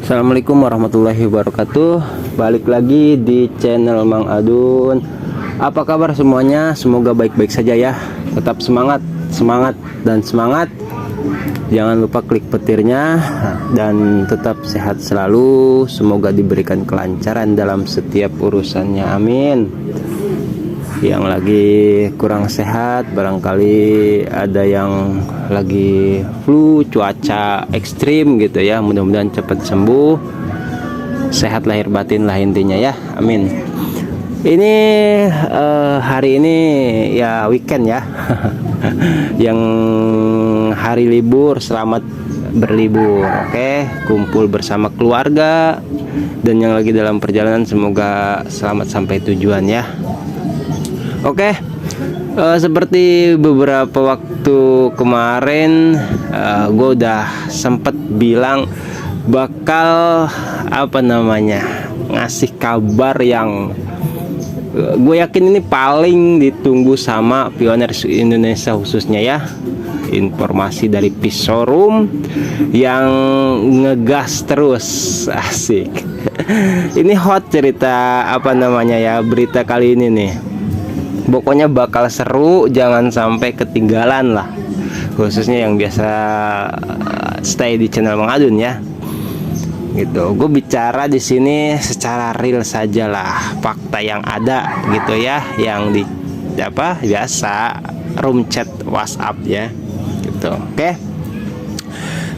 Assalamualaikum warahmatullahi wabarakatuh. Balik lagi di channel Mang Adun. Apa kabar semuanya? Semoga baik-baik saja ya. Tetap semangat, semangat, dan semangat. Jangan lupa klik petirnya dan tetap sehat selalu. Semoga diberikan kelancaran dalam setiap urusannya. Amin. Yang lagi kurang sehat, barangkali ada yang lagi flu, cuaca ekstrim gitu ya, mudah-mudahan cepat sembuh, sehat lahir batin lah intinya ya, amin. Ini hari ini ya weekend ya yang hari libur, selamat berlibur. Oke, kumpul bersama keluarga, dan yang lagi dalam perjalanan semoga selamat sampai tujuan ya. Oke, seperti beberapa waktu kemarin gue udah sempet bilang bakal ngasih kabar yang gue yakin ini paling ditunggu sama pioner Indonesia khususnya ya. Informasi dari Pisaurum yang ngegas terus, asik. Ini hot cerita berita kali ini nih. Pokoknya bakal seru, jangan sampai ketinggalan lah. Khususnya yang biasa stay di channel Mang Adun ya. Gitu. Gue bicara di sini secara real saja lah, fakta yang ada gitu ya, yang di biasa room chat WhatsApp ya. Gitu. Oke.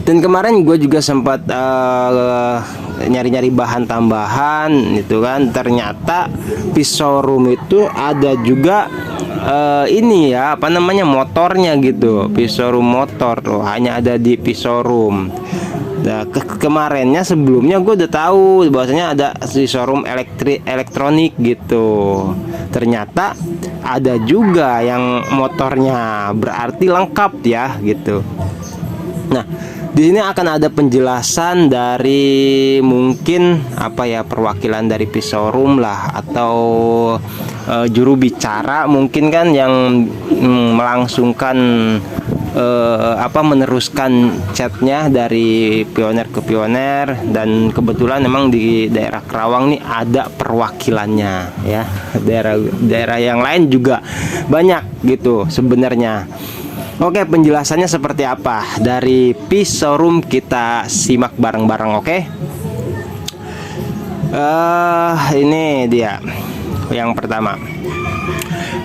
Dan kemarin gue juga sempat nyari-nyari bahan tambahan itu kan, ternyata Pisaurum itu ada juga motornya gitu. Pisaurum motor tuh hanya ada di Pisaurum. Nah, kemarinnya sebelumnya gue udah tahu bahwasanya ada Pisaurum elektronik gitu. Ternyata ada juga yang motornya, berarti lengkap ya gitu. Nah, di sini akan ada penjelasan dari mungkin perwakilan dari Pisaurum lah, atau juru bicara mungkin kan, yang melangsungkan meneruskan chatnya dari pioner ke pioner. Dan kebetulan memang di daerah Kerawang nih ada perwakilannya ya. Daerah yang lain juga banyak gitu sebenarnya. Oke, penjelasannya seperti apa dari Pisaurum, kita simak bareng-bareng. Oke, ini dia yang pertama.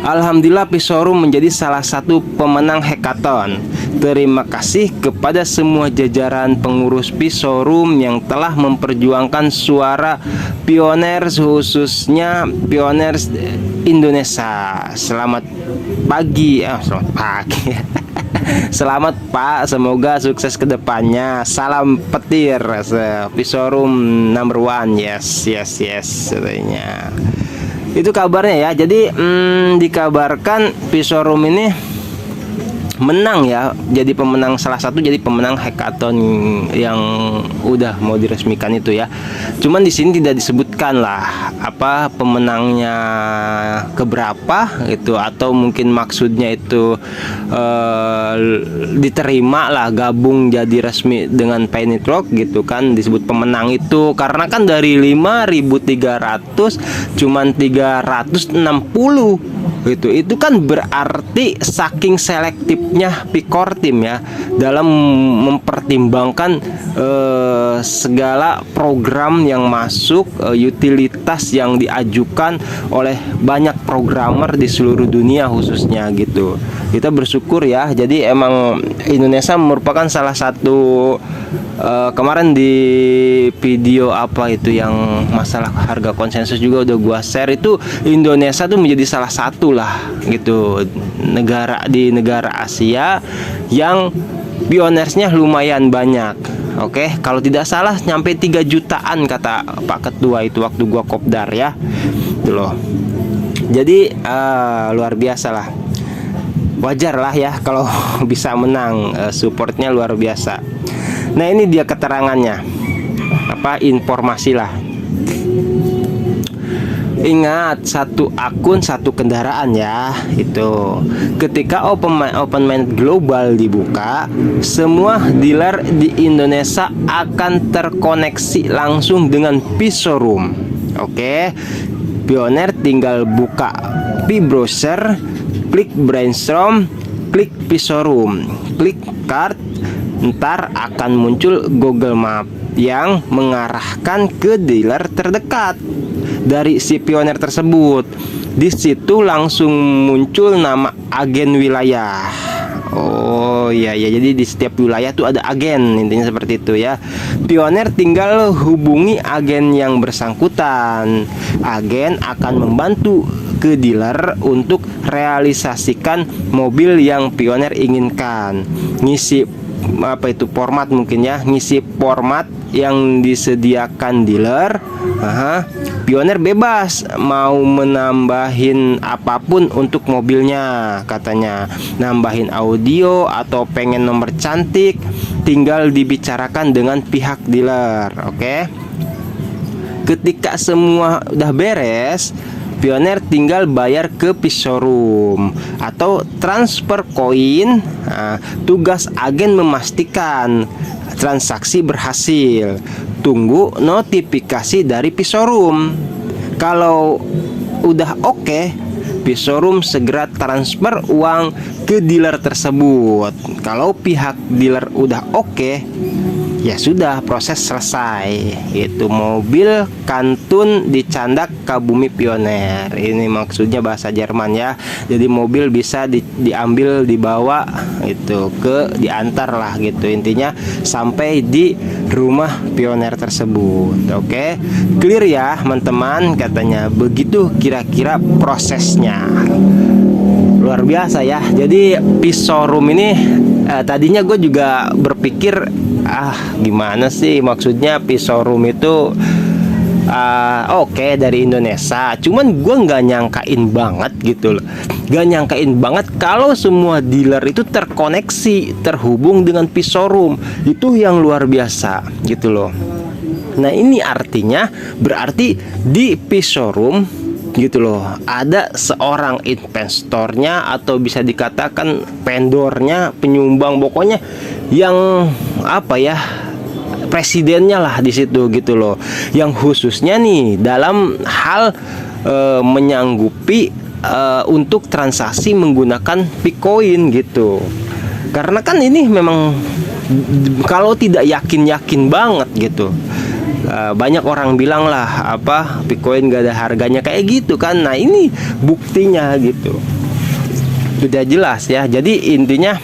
Alhamdulillah, Pisaurum menjadi salah satu pemenang hackathon. Terima kasih kepada semua jajaran pengurus Pisaurum yang telah memperjuangkan suara pioner, khususnya pioner Indonesia. Selamat pagi. Selamat Pak, semoga sukses ke depannya. Salam petir, Pisaurum number one. Yes katanya. Itu kabarnya ya. Jadi dikabarkan Pisaurum ini menang ya, jadi pemenang, salah satu jadi pemenang hackathon yang udah mau diresmikan itu ya. Cuman di sini tidak disebutkan lah pemenangnya keberapa gitu, atau mungkin maksudnya itu diterima lah, gabung jadi resmi dengan Panitrock gitu kan. Disebut pemenang itu karena kan dari 5.300 cuman 360 gitu. Itu kan berarti saking selektifnya Pikortim ya dalam mempertimbangkan segala program yang masuk, utilitas yang diajukan oleh banyak programmer di seluruh dunia khususnya gitu. Kita bersyukur ya. Jadi emang Indonesia merupakan salah satu, kemarin di video yang masalah harga konsensus juga udah gua share, itu Indonesia tuh menjadi salah satu lah gitu negara di negara Asia yang pionersnya lumayan banyak. Oke, kalau tidak salah nyampe 3 jutaan kata Pak Ketua itu waktu gua kopdar ya. Itu loh. Jadi luar biasa lah. Wajar lah ya kalau bisa menang, supportnya luar biasa. Nah, ini dia keterangannya, informasi lah. Ingat, satu akun satu kendaraan ya. Itu. Ketika open mind global dibuka, semua dealer di Indonesia akan terkoneksi langsung dengan P-Showroom. Oke. Pioneer tinggal buka P-Browser, klik brainstorm, klik P-Showroom, klik cart, ntar akan muncul Google Map yang mengarahkan ke dealer terdekat dari si Pioneer tersebut. Di situ langsung muncul nama agen wilayah. Oh iya ya, jadi di setiap wilayah tuh ada agen, intinya seperti itu ya. Pioneer tinggal hubungi agen yang bersangkutan. Agen akan membantu ke dealer untuk realisasikan mobil yang Pioneer inginkan. Ngisi apa itu format mungkin ya, ngisi format yang disediakan dealer. Pioneer bebas mau menambahin apapun untuk mobilnya, katanya nambahin audio atau pengen nomor cantik, tinggal dibicarakan dengan pihak dealer. Oke. Ketika semua udah beres, Pioneer tinggal bayar ke P-Showroom atau transfer koin. Tugas agen memastikan transaksi berhasil. Tunggu notifikasi dari P-Showroom. Kalau udah oke, P-Showroom segera transfer uang ke dealer tersebut. Kalau pihak dealer udah oke, ya sudah, proses selesai. Itu mobil kantun dicandak ke bumi Pioneer. Ini maksudnya bahasa Jerman ya. Jadi mobil bisa diambil, dibawa itu diantar lah gitu. Intinya sampai di rumah Pioneer tersebut. Oke. Clear ya teman-teman, katanya. Begitu kira-kira prosesnya. Luar biasa ya. Jadi P-Showroom ini tadinya gue juga berpikir, gimana sih maksudnya P-Showroom itu oke dari Indonesia. Cuman gue nggak nyangkain banget gitu loh. Gak nyangkain banget kalau semua dealer itu terkoneksi, terhubung dengan P-Showroom. Itu yang luar biasa gitu loh. Nah ini artinya berarti di P-Showroom gitu loh, ada seorang investornya atau bisa dikatakan vendornya, penyumbang, pokoknya yang apa ya, presidennya lah di situ gitu loh, yang khususnya nih dalam hal menyanggupi untuk transaksi menggunakan Bitcoin gitu. Karena kan ini memang kalau tidak yakin banget gitu. Banyak orang bilang lah Bitcoin gak ada harganya kayak gitu kan. Nah ini buktinya gitu, sudah jelas ya. Jadi intinya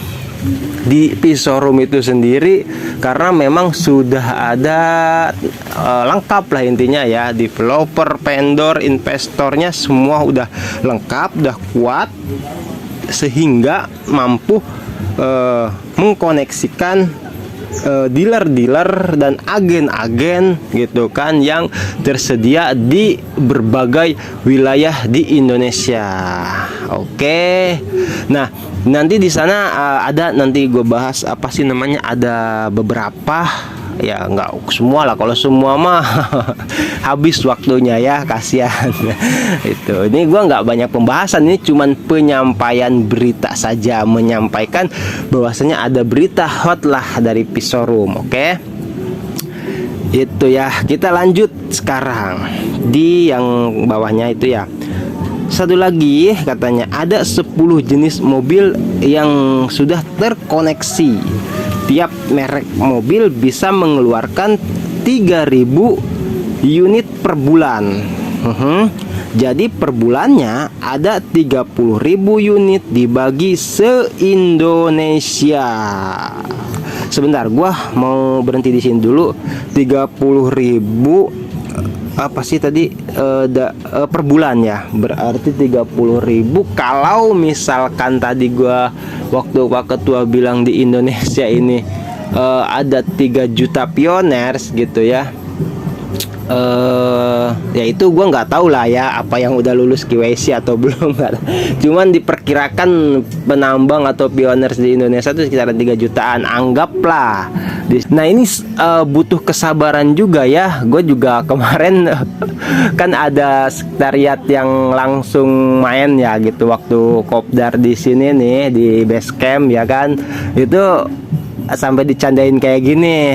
di P-Showroom itu sendiri, karena memang sudah ada lengkap lah intinya ya, developer, vendor, investornya semua udah lengkap, udah kuat, sehingga mampu mengkoneksikan dealer-dealer dan agen-agen gitu kan yang tersedia di berbagai wilayah di Indonesia. Oke. Nah, nanti di sana ada, nanti gue bahas apa sih namanya, ada beberapa ya, nggak semua lah. Kalau semua mah habis waktunya ya, kasihan. Itu ini gue nggak banyak pembahasan, ini cuman penyampaian berita saja, menyampaikan bahwasanya ada berita hot lah dari P-Showroom. Oke, itu ya. Kita lanjut sekarang di yang bawahnya itu ya. Satu lagi katanya ada 10 jenis mobil yang sudah terkoneksi. Tiap merek mobil bisa mengeluarkan 3.000 unit per bulan. Jadi per bulannya ada 30.000 unit dibagi se-Indonesia. Sebentar, gua mau berhenti di sini dulu. 30.000 apa sih tadi per bulan ya, berarti 30.000. Kalau misalkan tadi gua waktu Pak Ketua bilang di Indonesia ini ada 3 juta pioners gitu ya, ya itu gue nggak tahu lah ya, apa yang udah lulus KYC atau belum. Cuman diperkirakan penambang atau pioners di Indonesia itu sekitar 3 jutaan, anggaplah Nah ini butuh kesabaran juga ya. Gue juga kemarin kan ada sekretariat yang langsung main ya gitu waktu kopdar di sini nih di base camp ya kan. Itu sampai dicandain kayak gini,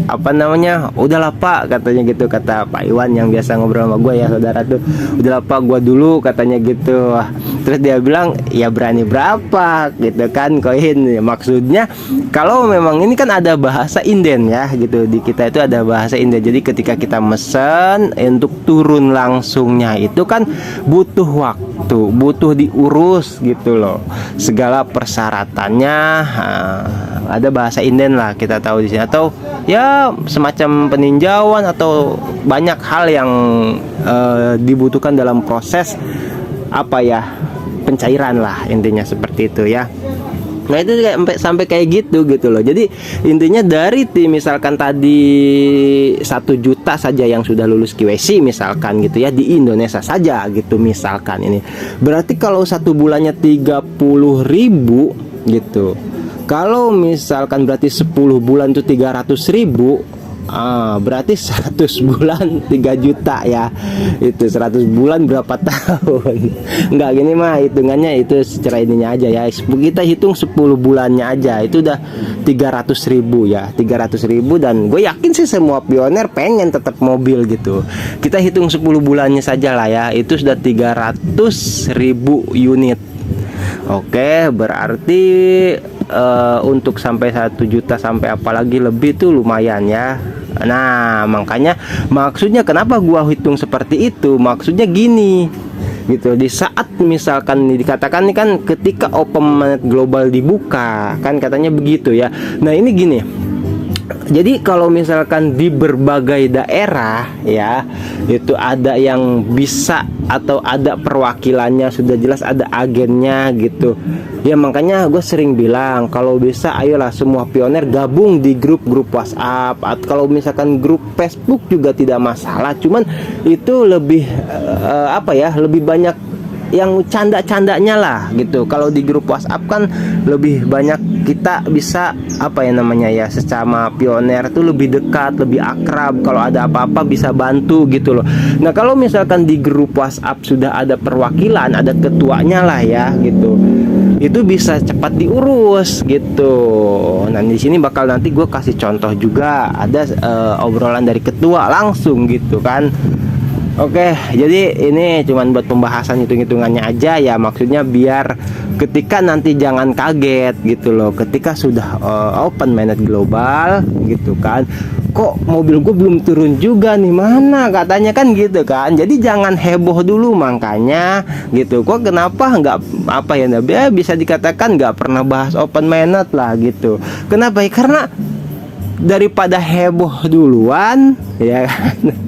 apa namanya, udahlah Pak katanya gitu, kata Pak Iwan yang biasa ngobrol sama gue ya, saudara tuh, udahlah Pak gue dulu katanya gitu. Terus dia bilang ya berani berapa gitu kan koin ya, maksudnya kalau memang ini kan ada bahasa inden ya gitu, di kita itu ada bahasa inden. Jadi ketika kita mesen untuk turun langsungnya itu kan butuh waktu, butuh diurus gitu loh, segala persyaratannya. Ada bahasa inden lah kita tahu di sini, atau ya semacam peninjauan atau banyak hal yang dibutuhkan dalam proses apa ya, pencairan lah intinya seperti itu ya. Nah itu kayak sampai kayak gitu loh. Jadi intinya dari misalkan tadi 1 juta saja yang sudah lulus QC misalkan gitu ya, di Indonesia saja gitu misalkan, ini berarti kalau 1 bulannya 30.000 gitu. Kalau misalkan berarti 10 bulan tuh 300.000, berarti 100 bulan 3 juta ya. Itu 100 bulan berapa tahun? Enggak, gini mah hitungannya itu secara ininya aja ya. Kita hitung 10 bulannya aja, itu udah 300.000 ya, 300.000. Dan gue yakin sih semua pioner pengen tetap mobil gitu. Kita hitung 10 bulannya saja lah ya, itu sudah 300.000 unit. Oke, berarti untuk sampai 1 juta sampai apalagi lebih tuh lumayan ya. Nah makanya maksudnya kenapa gua hitung seperti itu, maksudnya gini gitu, di saat misalkan dikatakan nih kan ketika Open Mainnet Global dibuka kan katanya begitu ya. Nah ini gini, jadi kalau misalkan di berbagai daerah ya, itu ada yang bisa atau ada perwakilannya, sudah jelas ada agennya gitu ya. Makanya gue sering bilang kalau bisa ayolah semua pioner gabung di grup-grup WhatsApp, atau kalau misalkan grup Facebook juga tidak masalah. Cuman itu lebih apa ya, lebih banyak yang canda-candanya lah gitu. Kalau di grup WhatsApp kan lebih banyak kita bisa apa ya namanya ya, secara pioner tuh lebih dekat, lebih akrab. Kalau ada apa-apa bisa bantu gitu loh. Nah kalau misalkan di grup WhatsApp sudah ada perwakilan, ada ketuanya lah ya gitu, itu bisa cepat diurus gitu. Nah di sini bakal nanti gue kasih contoh juga, ada obrolan dari ketua langsung gitu kan. Oke, jadi ini cuman buat pembahasan hitung-hitungannya aja ya, maksudnya biar ketika nanti jangan kaget gitu loh, ketika sudah Open Mainnet Global gitu kan, kok mobil gue belum turun juga nih, mana katanya kan gitu kan. Jadi jangan heboh dulu, makanya gitu. Kok kenapa nggak apa ya, bisa dikatakan nggak pernah bahas Open Mainnet lah gitu. Kenapa ya? Karena daripada heboh duluan ya kan,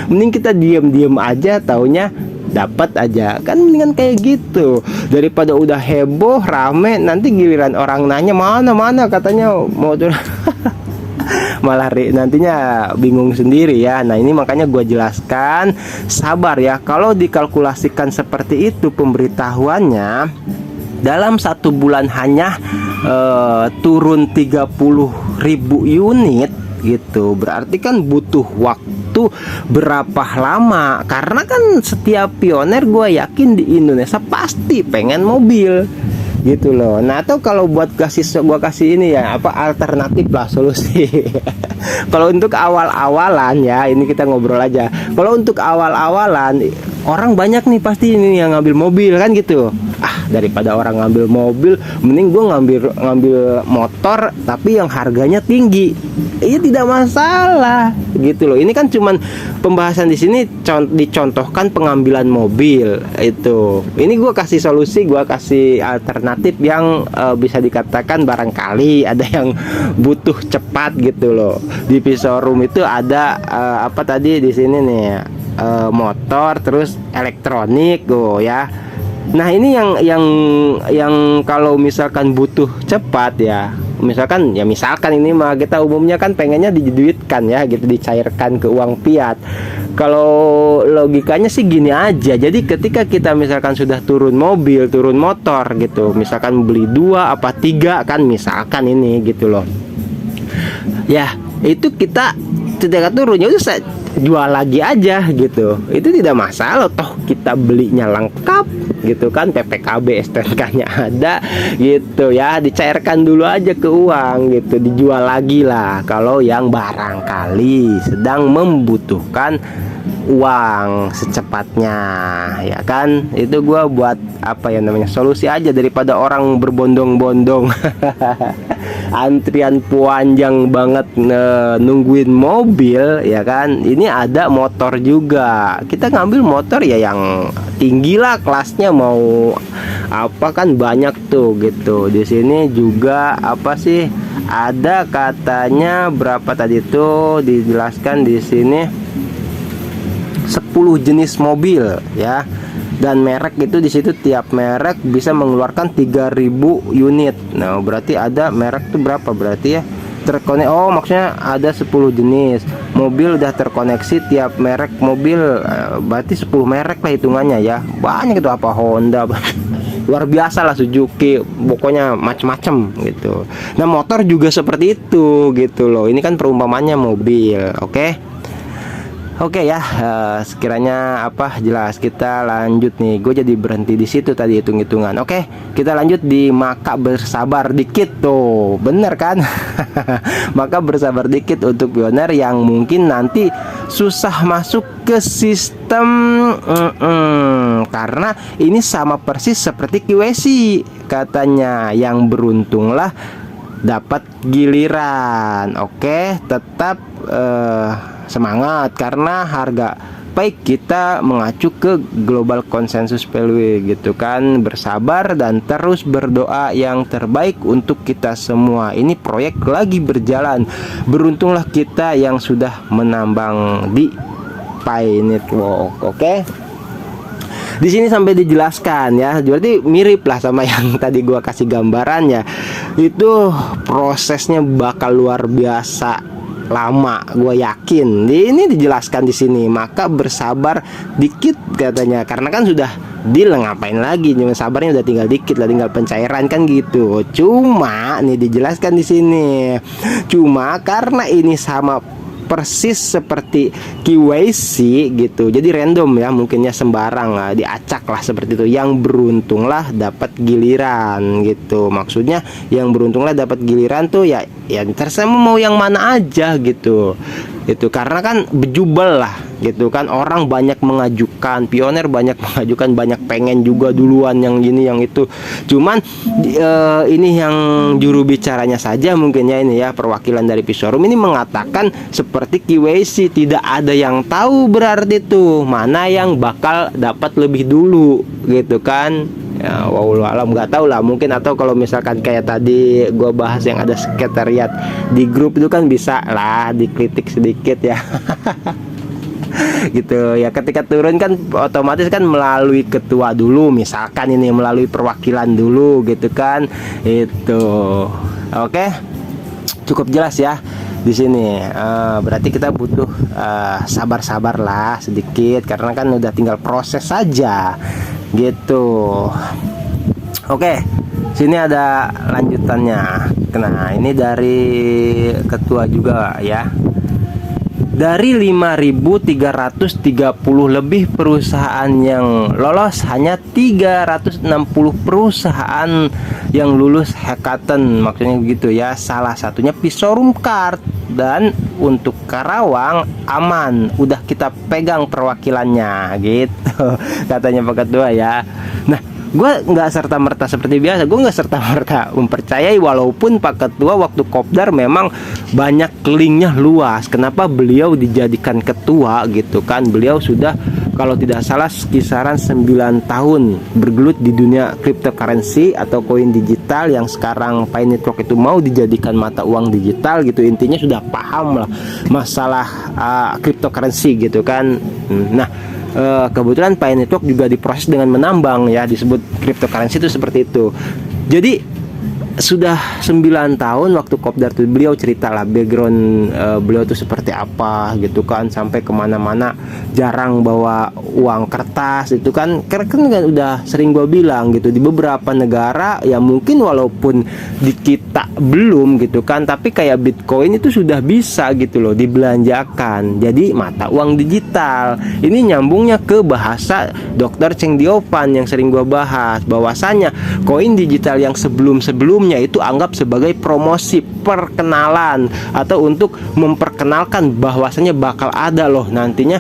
mending kita diem-diem aja, taunya dapat aja kan, mendingan kayak gitu daripada udah heboh rame, nanti giliran orang nanya mana katanya mau tuh malah nantinya bingung sendiri ya. Nah ini makanya gue jelaskan, sabar ya. Kalau dikalkulasikan seperti itu pemberitahuannya, dalam 1 bulan hanya turun 30.000 unit gitu, berarti kan butuh waktu berapa lama? Karena kan setiap pioner gue yakin di Indonesia pasti pengen mobil gitu loh. Nah atau kalau buat gua kasih ini ya, apa alternatif lah, solusi. Kalau untuk awal-awalan ya, ini kita ngobrol aja. Kalau untuk awal-awalan, orang banyak nih pasti ini yang ngambil mobil kan gitu. Daripada orang ngambil mobil, mending gue ngambil motor tapi yang harganya tinggi. Iya tidak masalah gitu loh. Ini kan cuman pembahasan di sini dicontohkan pengambilan mobil itu. Ini gue kasih solusi, gue kasih alternatif yang bisa dikatakan barangkali ada yang butuh cepat gitu loh. Di showroom itu ada apa tadi di sini nih, motor terus elektronik ya. Nah ini yang kalau misalkan butuh cepat ya, misalkan ini mah kita umumnya kan pengennya diduitkan ya gitu, dicairkan ke uang fiat. Kalau logikanya sih gini aja, jadi ketika kita misalkan sudah turun mobil, turun motor gitu, misalkan beli 2 apa 3 kan misalkan ini gitu loh, ya itu kita ketika turun ya udah jual lagi aja gitu, itu tidak masalah, toh kita belinya lengkap gitu kan, PPKB STNK-nya ada gitu ya, dicairkan dulu aja ke uang gitu, dijual lagi lah kalau yang barangkali sedang membutuhkan uang secepatnya, ya kan. Itu gua buat apa ya namanya, solusi aja daripada orang berbondong-bondong antrian panjang banget nungguin mobil, ya kan. Ini ada motor juga, kita ngambil motor ya yang tinggi lah kelasnya, mau apa kan banyak tuh gitu. Di sini juga apa sih, ada katanya berapa tadi tuh dijelaskan di sini 10 jenis mobil ya, dan merek itu di situ tiap merek bisa mengeluarkan 3000 unit. Nah, berarti ada merek tuh berapa berarti ya? Terkonek, oh maksudnya ada 10 jenis mobil udah terkoneksi tiap merek mobil, berarti 10 merek lah hitungannya ya. Banyak itu, apa Honda luar biasa lah, Suzuki, pokoknya macem-macem gitu. Nah, motor juga seperti itu gitu loh. Ini kan perumpamannya mobil, oke? Oke ya, sekiranya apa jelas, kita lanjut nih. Gue jadi berhenti di situ tadi hitung-hitungan. Oke, kita lanjut di maka bersabar dikit tuh, bener kan? Maka bersabar dikit untuk pioner yang mungkin nanti susah masuk ke sistem, karena ini sama persis seperti QWC katanya. Yang beruntunglah dapat giliran. Oke, tetap semangat karena harga baik kita mengacu ke global consensus value gitu kan. Bersabar dan terus berdoa yang terbaik untuk kita semua. Ini proyek lagi berjalan. Beruntunglah kita yang sudah menambang di Pi Network. Oke. Di sini sampai dijelaskan ya, berarti mirip lah sama yang tadi gua kasih gambarannya. Itu prosesnya bakal luar biasa lama, gue yakin. Ini dijelaskan di sini, maka bersabar dikit katanya, karena kan sudah deal, ngapain lagi, cuma sabarnya udah tinggal dikit lah, tinggal pencairan kan gitu. Cuma nih dijelaskan di sini, cuma karena ini sama persis seperti KYC gitu, jadi random ya, mungkinnya sembarang lah, diacak lah seperti itu. Yang beruntunglah dapat giliran gitu, maksudnya yang beruntunglah dapat giliran tuh ya terserah mau yang mana aja gitu. Itu karena kan bejubel lah gitu kan, orang banyak mengajukan, pioner banyak mengajukan, banyak pengen juga duluan yang gini yang itu. Cuman ini yang juru bicaranya saja mungkin ya, ini ya perwakilan dari Pisorum ini mengatakan seperti KYC, tidak ada yang tahu berarti tuh mana yang bakal dapat lebih dulu gitu kan. Ya, wallahu alam, nggak tahu lah mungkin, atau kalau misalkan kayak tadi gua bahas yang ada sekretariat di grup itu kan bisa lah dikritik sedikit ya. Gitu ya, ketika turun kan otomatis kan melalui ketua dulu, misalkan ini melalui perwakilan dulu gitu kan. Itu oke, cukup jelas ya di sini. Berarti kita butuh sabar-sabar lah sedikit, karena kan udah tinggal proses saja gitu. Oke, sini ada lanjutannya. Nah, ini dari ketua juga ya. Dari 5.330 lebih perusahaan yang lolos, hanya 360 perusahaan yang lulus hackathon, maksudnya begitu ya. Salah satunya Pisorum Card, dan untuk Karawang aman, udah kita pegang perwakilannya gitu katanya Pak Ketua ya. Nah, gue nggak serta-merta seperti biasa, gue nggak serta-merta mempercayai, walaupun Pak Ketua waktu kopdar memang banyak linknya luas. Kenapa beliau dijadikan ketua gitu kan? Beliau sudah kalau tidak salah kisaran 9 tahun bergelut di dunia cryptocurrency atau koin digital, yang sekarang Pi Network itu mau dijadikan mata uang digital gitu. Intinya sudah paham lah masalah cryptocurrency gitu kan. Nah, kebetulan Pi Network juga diproses dengan menambang ya, disebut cryptocurrency itu seperti itu. Jadi sudah 9 tahun waktu kopdar tuh beliau ceritalah background beliau tuh seperti apa gitu kan, sampai kemana-mana jarang bawa uang kertas itu kan, karena kan udah sering gue bilang gitu, di beberapa negara ya mungkin walaupun di kita belum gitu kan, tapi kayak Bitcoin itu sudah bisa gitu loh dibelanjakan jadi mata uang digital. Ini nyambungnya ke bahasa Dr. Cheng Diopan yang sering gue bahas, bahwasanya koin digital yang sebelum-sebelumnya itu anggap sebagai promosi perkenalan atau untuk memperkenalkan bahwasanya bakal ada loh nantinya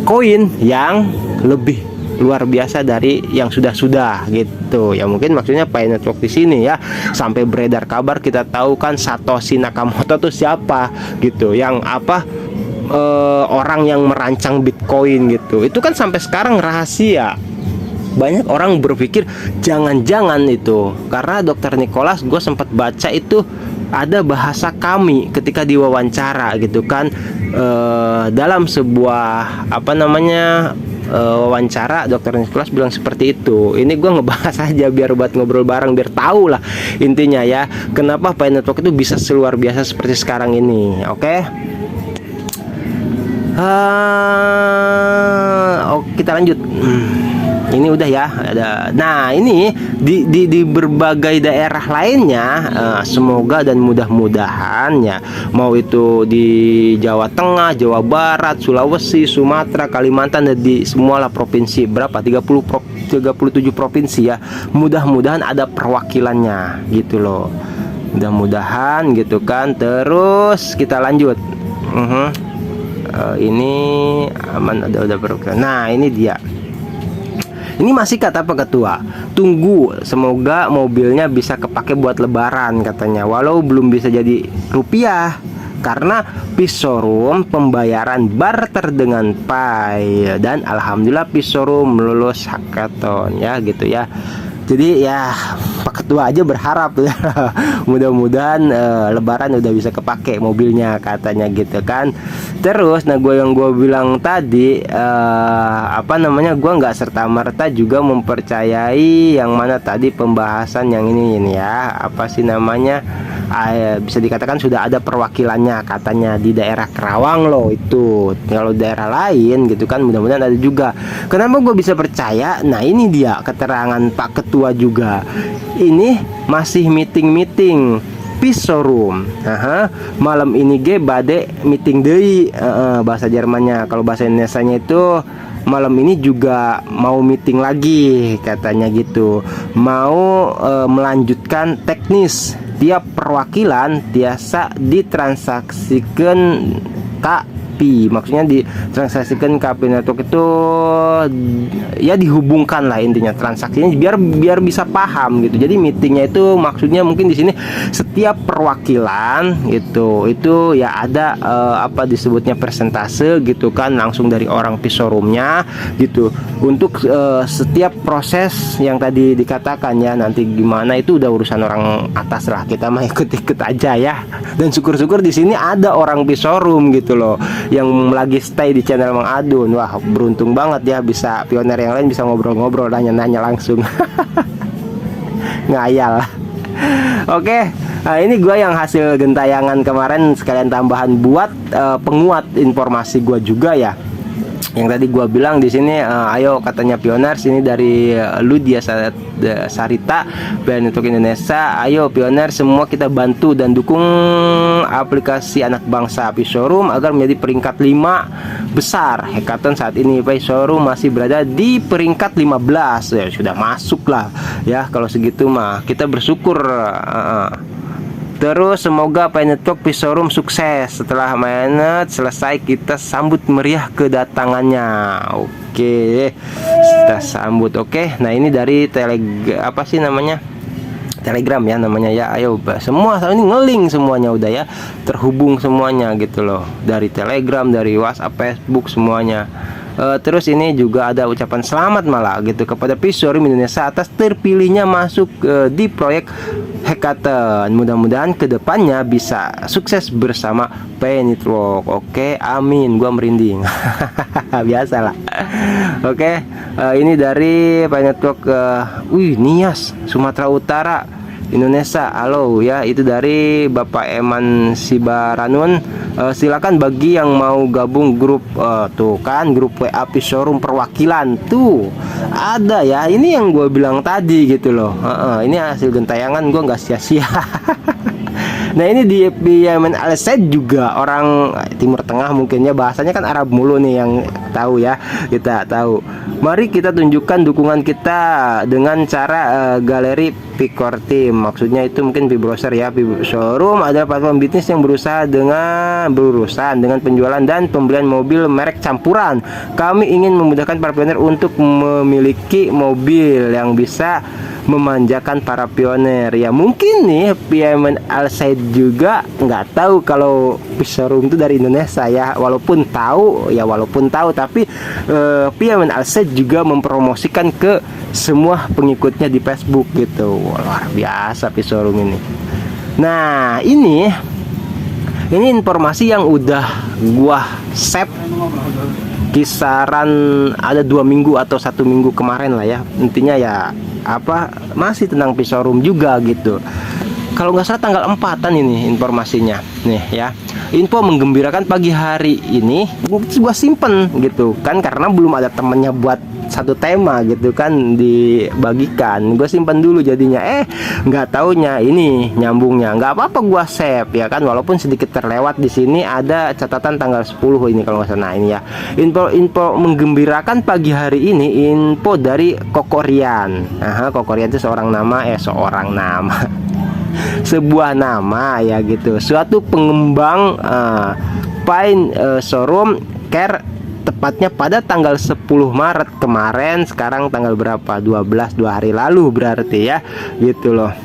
koin yang lebih luar biasa dari yang sudah-sudah gitu ya. Mungkin maksudnya Pi Network di sini ya, sampai beredar kabar kita tahu kan Satoshi Nakamoto tuh siapa gitu, yang apa orang yang merancang Bitcoin gitu. Itu kan sampai sekarang rahasia. Banyak orang berpikir jangan-jangan itu karena Dr. Nicholas, gue sempat baca itu ada bahasa kami ketika diwawancara gitu kan, dalam sebuah apa namanya wawancara Dr. Nicholas bilang seperti itu. Ini gue ngebahas aja biar buat ngobrol bareng, biar tahu lah intinya ya kenapa Pi Network itu bisa seluar biasa seperti sekarang ini. Oke. Kita lanjut. Ini udah ya ada. Nah ini di berbagai daerah lainnya, semoga dan mudah-mudahan ya, mau itu di Jawa Tengah, Jawa Barat, Sulawesi, Sumatera, Kalimantan, dan di semualah provinsi, berapa 37 provinsi ya, mudah-mudahan ada perwakilannya gitu loh, mudah-mudahan gitu kan. Terus kita lanjut. Ini aman, udah perwakilan. Nah ini dia. Ini masih kata Pak Ketua, tunggu semoga mobilnya bisa kepake buat lebaran katanya, walau belum bisa jadi rupiah karena Pisorum pembayaran barter dengan Pi, dan alhamdulillah Pisorum lulus hackathon ya gitu ya. Jadi ya Pak Ketua aja berharap ya mudah-mudahan lebaran udah bisa kepake mobilnya katanya gitu kan. Terus nah yang gue bilang tadi apa namanya, gue nggak serta-merta juga mempercayai yang mana tadi pembahasan yang ini ya, apa sih namanya, bisa dikatakan sudah ada perwakilannya katanya di daerah Kerawang loh itu. Kalau daerah lain gitu kan mudah-mudahan ada juga. Kenapa gue bisa percaya? Nah ini dia keterangan Pak Ketua juga. Ini masih meeting Pisorum. Malam ini bade meeting deui, bahasa Jermannya. Kalau bahasa Indonesianya itu malam ini juga mau meeting lagi katanya gitu. Mau melanjutkan teknis tiap perwakilan biasa ditransaksikan KPI, maksudnya ditransaksikan KPI Network itu ya dihubungkan lah intinya transaksinya biar bisa paham gitu. Jadi meetingnya itu maksudnya mungkin di sini setiap perwakilan gitu itu ya ada apa disebutnya persentase gitu kan, langsung dari orang Pisorumnya gitu untuk setiap proses yang tadi dikatakan ya. Nanti gimana itu udah urusan orang atas lah, kita mah ikut-ikut aja ya. Dan syukur-syukur di sini ada orang Pisorum gitu loh yang lagi stay di channel Mang Adun. Wah beruntung banget ya, bisa pioner yang lain bisa ngobrol-ngobrol, nanya-nanya langsung ngayal. Oke, nah ini gue yang hasil gentayangan kemarin sekalian tambahan buat penguat informasi gue juga ya. Yang tadi gue bilang di sini, ayo katanya Pioners ini dari Ludia Sarita Pi Network Indonesia. Ayo Pioners semua kita bantu dan dukung aplikasi anak bangsa Pisorum agar menjadi peringkat 5 besar hackathon saat ini. Pisorum masih berada di peringkat 15 ya, sudah masuk lah ya. Kalau segitu mah kita bersyukur. Terus semoga Pi Network Pisorum sukses. Setelah mainnet selesai kita sambut meriah kedatangannya. Oke, kita sambut. Oke, nah ini dari apa sih namanya, Telegram ya namanya ya. Ayo semua ini ngeling semuanya udah ya, terhubung semuanya gitu loh, dari Telegram, dari WhatsApp, Facebook semuanya. Terus ini juga ada ucapan selamat malah gitu kepada Pisorum Indonesia atas terpilihnya masuk di proyek hackathon. Mudah-mudahan kedepannya bisa sukses bersama Pi Network. Oke, amin. Gua merinding. Biasalah. Oke, ini dari Pi Network. Nias, Sumatera Utara. Indonesia. Halo ya, itu dari Bapak Eman Sibaranun. Silakan bagi yang mau gabung grup, tuh kan grup WA Showroom perwakilan tuh ada ya. Ini yang gue bilang tadi gitu loh. Ini hasil gentayangan gue nggak sia-sia. Nah ini di Yemen Al Said juga orang Timur Tengah, mungkinnya bahasanya kan Arab mulu nih yang tahu ya, kita tahu. Mari kita tunjukkan dukungan kita dengan cara galeri Picor Team. Maksudnya itu mungkin Browser ya. Showroom adalah platform bisnis yang berusaha dengan berurusan dengan penjualan dan pembelian mobil merek campuran. Kami ingin memudahkan para pionir untuk memiliki mobil yang bisa memanjakan para pionir. Ya mungkin nih Yemen Al Said juga nggak tahu kalau showroom itu dari Indonesia ya, walaupun tahu tapi Yemen Al Said juga mempromosikan ke semua pengikutnya di Facebook gitu. Luar biasa showroom ini. Nah ini informasi yang udah gua save kisaran ada 2 minggu atau 1 minggu kemarin lah ya. Intinya ya masih tentang showroom juga gitu. Kalau nggak salah tanggal 4-an ini informasinya nih ya. Info menggembirakan pagi hari ini gua simpen gitu kan, karena belum ada temennya buat satu tema gitu kan dibagikan. Gue simpan dulu jadinya nggak taunya ini nyambungnya. Nggak apa-apa gue save ya kan, walaupun sedikit terlewat. Di sini ada catatan tanggal 10 ini kalau nggak salah. Nah ini ya info menggembirakan pagi hari ini, info dari Kokorian. Kokorian itu seorang nama sebuah nama ya gitu, suatu pengembang Pine Showroom Care, tepatnya pada tanggal 10 Maret kemarin. Sekarang tanggal berapa? 12, 2 hari lalu berarti ya gitu loh.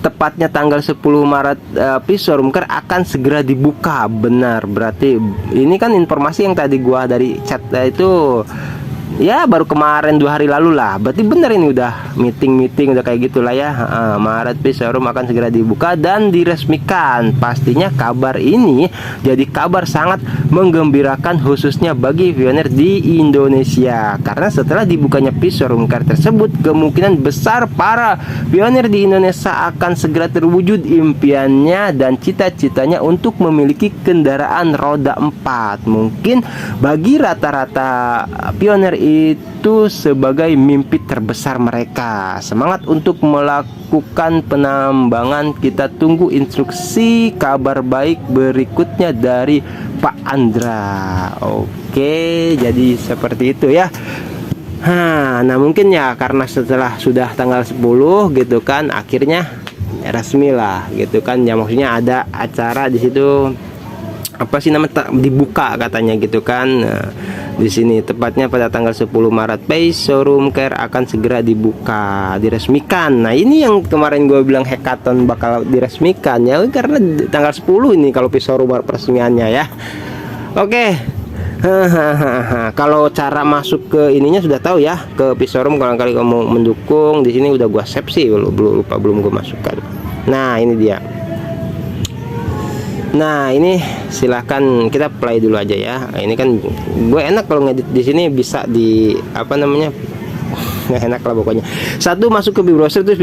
Tepatnya tanggal 10 Maret Showroom Care akan segera dibuka. Benar, berarti ini kan informasi yang tadi gua dari chat itu ya baru kemarin 2 hari lalu lah. Berarti bener ini udah meeting udah kayak gitulah ya. Maret Showroom akan segera dibuka dan diresmikan. Pastinya kabar ini jadi kabar sangat menggembirakan khususnya bagi pionir di Indonesia, karena setelah dibukanya Showroom Care tersebut, kemungkinan besar para pionir di Indonesia akan segera terwujud impiannya dan cita-citanya untuk memiliki kendaraan roda 4. Mungkin bagi rata-rata pionir itu sebagai mimpi terbesar mereka. Semangat untuk melakukan penambangan. Kita tunggu instruksi kabar baik berikutnya dari Pak Andra. Oke, jadi seperti itu ya. Nah mungkin ya karena setelah sudah tanggal 10 gitu kan, akhirnya resmi lah gitu kan ya. Maksudnya ada acara di situ, apa sih namanya, dibuka katanya gitu kan. Di sini tepatnya pada tanggal 10 Maret Showroom Care akan segera dibuka, diresmikan. Nah ini yang kemarin gue bilang hackathon bakal diresmikan ya, karena tanggal 10 ini kalau showroom peresmiannya ya. Oke. Kalau cara masuk ke ininya sudah tahu ya, ke showroom. Kalau kali kamu mendukung di sini udah gue save sih, belum gue masukkan. Nah ini dia. Nah ini silahkan kita play dulu aja ya. Ini kan gue enak kalau ngedit di sini, bisa di nggak enak lah pokoknya. Satu, masuk ke browser terus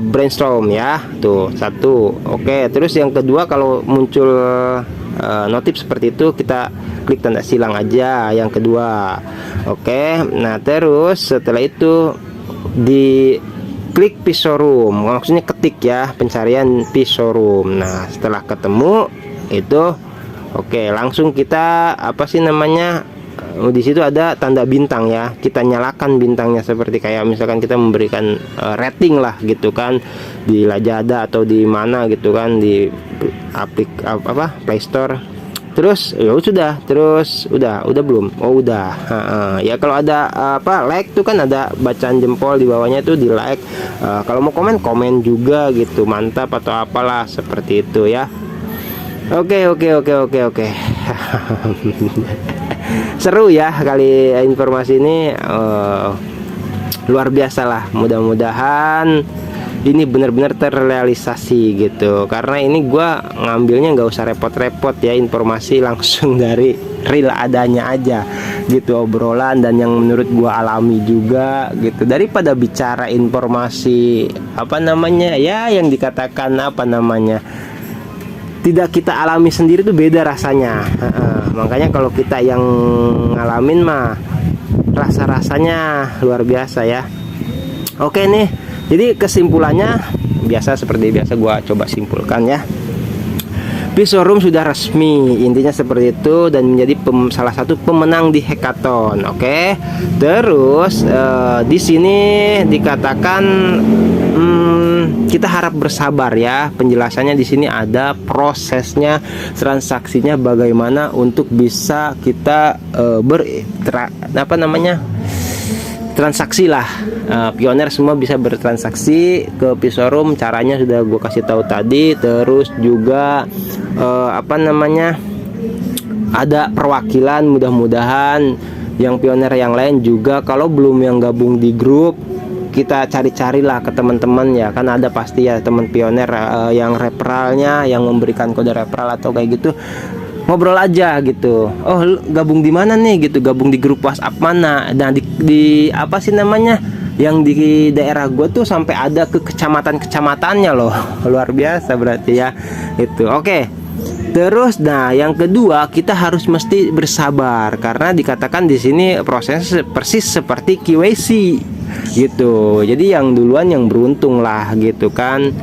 brainstorm ya, tuh satu. Oke, terus yang kedua kalau muncul notif seperti itu, kita klik tanda silang aja yang kedua. Oke, nah terus setelah itu di klik Showroom, maksudnya ketik ya, pencarian Showroom. Nah setelah ketemu itu oke, langsung kita di situ ada tanda bintang ya, kita nyalakan bintangnya seperti kayak misalkan kita memberikan rating lah gitu kan di Lazada atau di mana gitu kan, di Play Store. Terus ya sudah, terus udah belum? Oh udah. Ya kalau ada like tuh kan ada bacaan jempol di bawahnya tuh, di like. Kalau mau komen juga gitu, mantap atau apalah seperti itu ya. Oke. Seru ya kali informasi ini, luar biasa lah. Mudah-mudahan ini benar-benar terrealisasi gitu. Karena ini gua ngambilnya nggak usah repot-repot ya, informasi langsung dari real adanya aja gitu, obrolan dan yang menurut gua alami juga gitu, daripada bicara informasi apa namanya ya, yang dikatakan apa namanya tidak kita alami sendiri itu beda rasanya. Makanya kalau kita yang ngalamin mah rasa-rasanya luar biasa ya. Oke nih, jadi kesimpulannya seperti biasa gua coba simpulkan ya. Pisaurum sudah resmi, intinya seperti itu, dan menjadi salah satu pemenang di hackathon. Oke. Terus di sini dikatakan kita harap bersabar ya. Penjelasannya di sini ada prosesnya, transaksinya bagaimana untuk bisa kita transaksi lah. Pioner semua bisa bertransaksi ke Pisaurum, caranya sudah gue kasih tahu tadi. Terus juga ada perwakilan, mudah-mudahan yang pioner yang lain juga kalau belum yang gabung di grup, kita cari-carilah ke teman-teman ya, kan ada pasti ya teman pioner yang referralnya, yang memberikan kode referral atau kayak gitu. Ngobrol aja gitu, oh gabung di mana nih gitu, gabung di grup WhatsApp mana. Nah di apa sih namanya, yang di daerah gue tuh sampai ada ke kecamatan-kecamatannya loh, luar biasa berarti ya itu. Oke. Terus nah yang kedua, kita harus mesti bersabar karena dikatakan di sini proses persis seperti KYC gitu. Jadi yang duluan yang beruntung lah gitu kan.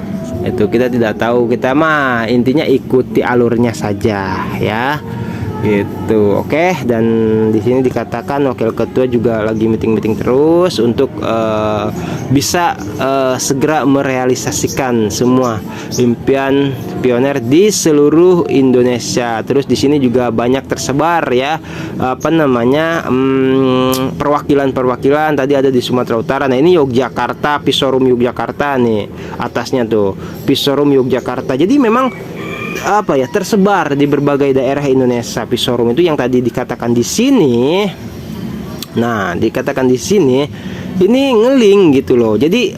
Itu kita tidak tahu, kita mah intinya ikuti alurnya saja ya gitu. Oke, dan di sini dikatakan wakil ketua juga lagi meeting terus untuk bisa segera merealisasikan semua impian pioner di seluruh Indonesia. Terus di sini juga banyak tersebar ya perwakilan tadi ada di Sumatera Utara. Nah ini Yogyakarta, Pisaurum Yogyakarta nih atasnya tuh, Pisaurum Yogyakarta. Jadi memang tersebar di berbagai daerah Indonesia Pisaurum itu yang tadi dikatakan di sini. Nah, dikatakan di sini ini ngeling gitu loh. Jadi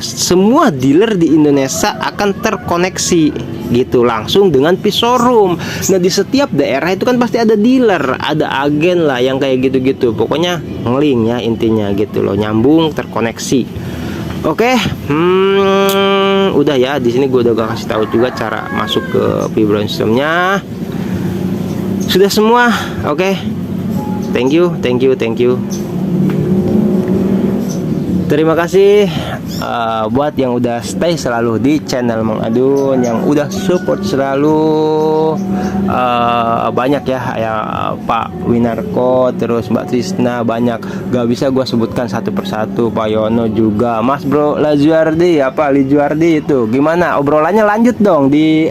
semua dealer di Indonesia akan terkoneksi gitu langsung dengan Pisaurum. Nah, di setiap daerah itu kan pasti ada dealer, ada agen lah yang kayak gitu-gitu. Pokoknya ngeling ya intinya gitu loh, nyambung, terkoneksi. Oke, udah ya. Di sini gue udah kasih tahu juga cara masuk ke P-Brainstorm-nya. Sudah semua. Oke. Thank you. Terima kasih buat yang udah stay selalu di channel Mang Adun, yang udah support selalu. Banyak ya Pak Winarko, terus Mbak Trisna, banyak, gak bisa gue sebutkan satu persatu. Pak Yono juga, Mas Bro Lijuardi itu gimana obrolannya, lanjut dong di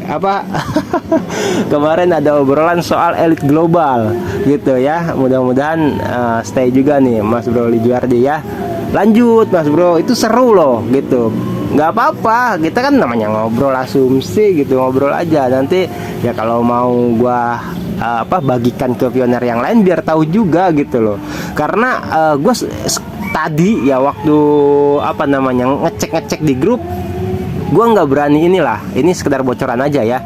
kemarin ada obrolan soal elit global gitu ya. Mudah-mudahan stay juga nih Mas Bro Lijuardi ya. Lanjut Mas Bro, itu seru loh gitu. Nggak apa-apa, kita kan namanya ngobrol asumsi gitu, ngobrol aja. Nanti ya kalau mau gua bagikan ke pioner yang lain biar tahu juga gitu loh. Karena gua tadi ya waktu ngecek di grup, gua nggak berani ini sekedar bocoran aja ya,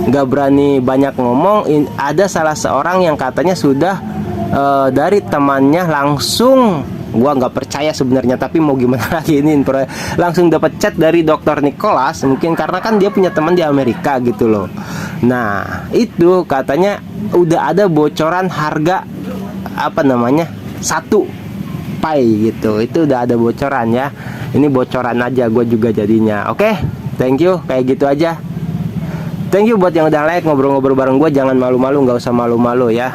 nggak berani banyak ngomong. Ada salah seorang yang katanya sudah dari temannya langsung, gua nggak percaya sebenarnya, tapi mau gimana lagi, ini langsung dapat chat dari Dr. Nicholas, mungkin karena kan dia punya teman di Amerika gitu loh. Nah itu katanya udah ada bocoran harga satu pai gitu, itu udah ada bocoran ya. Ini bocoran aja gue juga jadinya. Oke, thank you, kayak gitu aja. Thank you buat yang udah like, ngobrol-ngobrol bareng gue. Jangan malu-malu, nggak usah malu-malu ya.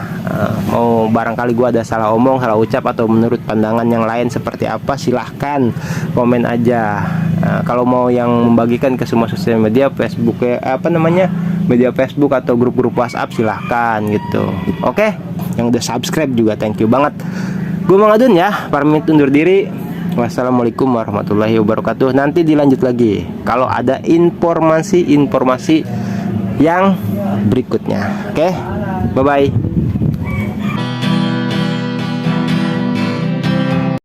Mau barangkali gue ada salah omong, salah ucap, atau menurut pandangan yang lain seperti apa, silahkan komen aja. Kalau mau yang membagikan ke semua sosial media, Facebook media Facebook atau grup-grup WhatsApp, silahkan gitu. Oke, yang udah subscribe juga thank you banget. Gue Mang Adun ya, pamit undur diri. Wassalamualaikum warahmatullahi wabarakatuh. Nanti dilanjut lagi kalau ada informasi yang berikutnya. Oke, bye bye.